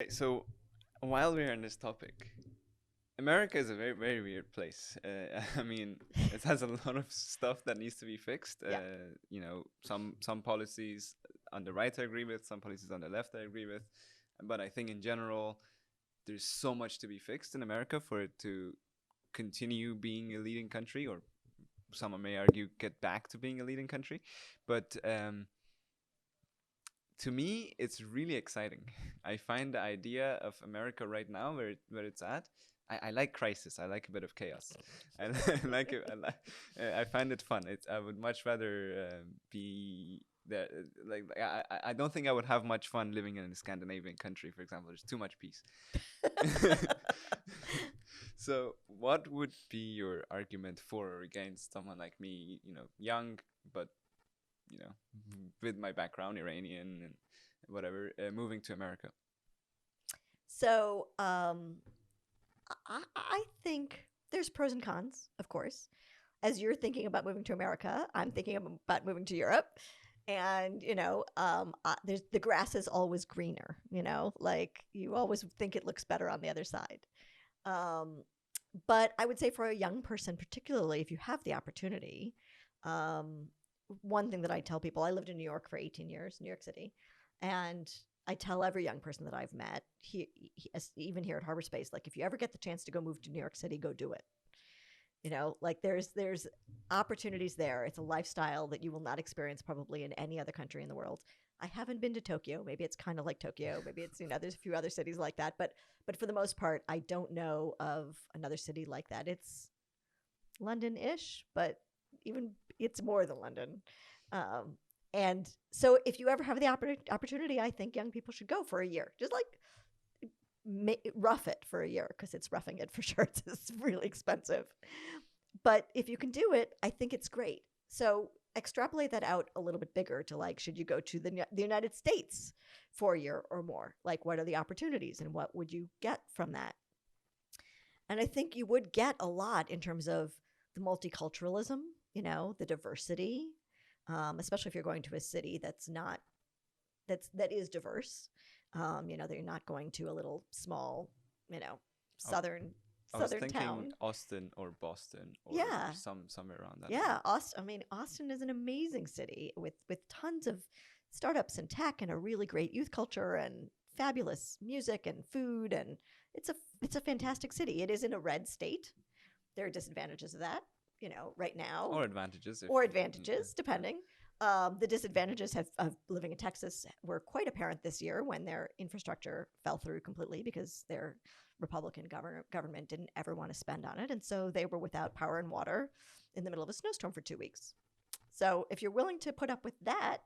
Okay, so while we're on this topic, America is a very, very weird place. I mean, it has a lot of stuff that needs to be fixed. Yeah. Some policies on the right I agree with, some policies on the left I agree with, but I think in general there's so much to be fixed in America for it to continue being a leading country, or someone may argue get back to being a leading country. But to me, it's really exciting. I find the idea of America right now, where it's at. I like crisis. I like a bit of chaos. Like it. I find it fun. I would much rather be there. I don't think I would have much fun living in a Scandinavian country, for example. There's too much peace. So, what would be your argument for or against someone like me? Young, but you know, with my background, Iranian and whatever, moving to America. So I think there's pros and cons, of course. As you're thinking about moving to America, I'm thinking about moving to Europe. And there's the grass is always greener. Like you always think it looks better on the other side. Um, but I would say for a young person, particularly if you have the opportunity, um, one thing that I tell people, I lived in New York for 18 years, New York City, and I tell every young person that I've met, even here at Harbor Space, like if you ever get the chance to go move to New York City, go do it. Like there's opportunities there. It's a lifestyle that you will not experience probably in any other country in the world. I haven't been to Tokyo. Maybe it's kind of like Tokyo. Maybe it's there's a few other cities like that, but for the most part, I don't know of another city like that. It's London-ish, but even it's more than London. Um, and so, if you ever have the opportunity, I think young people should go for a year. Just like rough it for a year because it's roughing it for sure. It's really expensive. But if you can do it, I think it's great. So extrapolate that out a little bit bigger to like, should you go to the United States for a year or more? Like, what are the opportunities and what would you get from that? And I think you would get a lot in terms of the multiculturalism, the diversity, especially if you're going to a city that is diverse. That you're not going to a little small, you know, I, southern I was southern thinking town. Austin or Boston or Yeah, somewhere around that yeah. area. Austin. I mean, Austin is an amazing city with tons of startups and tech and a really great youth culture and fabulous music and food, and it's a it's a fantastic city. It is in a red state. There are disadvantages of that, right now, Or advantages if or yeah, advantages, yeah. depending. The disadvantages of living in Texas were quite apparent this year when their infrastructure fell through completely because their Republican government didn't ever want to spend on it. And so they were without power and water in the middle of a snowstorm for 2 weeks. So if you're willing to put up with that,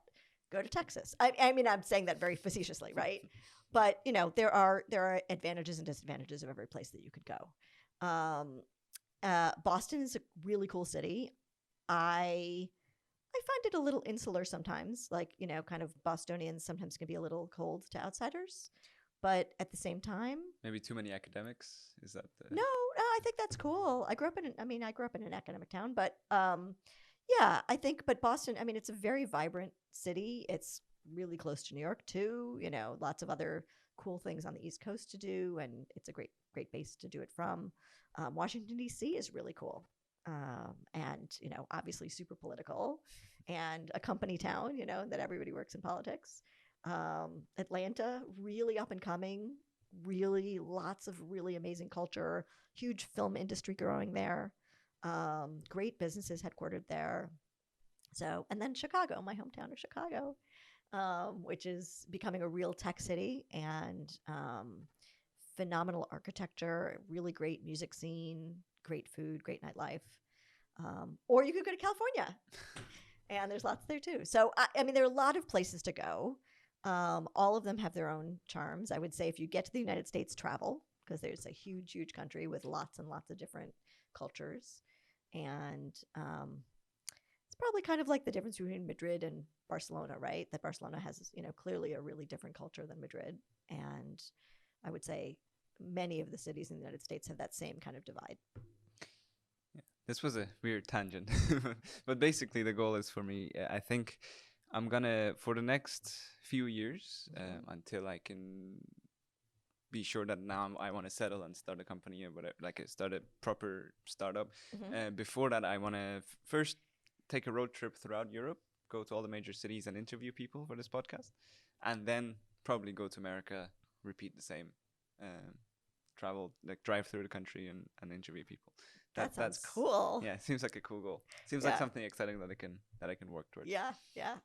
go to Texas. I mean, I'm saying that very facetiously, right? But there are advantages and disadvantages of every place that you could go. Boston is a really cool city. I I find it a little insular sometimes. Like, kind of Bostonians sometimes can be a little cold to outsiders. But at the same time, Maybe too many academics. Is that the no, no, I think that's cool. I grew up in an academic town, but yeah, I think, but Boston, I mean, it's a very vibrant city. It's really close to New York too. Lots of other cool things on the East Coast to do, and it's a great base to do it from. Washington D.C. is really cool, and obviously super political, and a company town. That everybody works in politics. Atlanta, really up and coming, really lots of really amazing culture, huge film industry growing there, great businesses headquartered there. So, and then Chicago, my hometown of Chicago, which is becoming a real tech city and phenomenal architecture, really great music scene, great food, great nightlife. Or you could go to California, and there's lots there too. So, I mean, there are a lot of places to go. All of them have their own charms. I would say if you get to the United States, travel because there's a huge country with lots and lots of different cultures. And it's probably kind of like the difference between Madrid and Barcelona, right? That Barcelona has, clearly a really different culture than Madrid. And I would say many of the cities in the United States have that same kind of divide. yeah. This was a weird tangent, but basically the goal is for me. I think I'm gonna for the next few years Mm-hmm. until I can be sure that now I want to settle and start a company or whatever, like start a proper startup. Before that, I want to first take a road trip throughout Europe, go to all the major cities and interview people for this podcast, and then probably go to America, repeat the same, travel, like drive through the country and interview people. That's cool. Yeah, seems like a cool goal. Seems like something exciting that I can work towards. Yeah, yeah.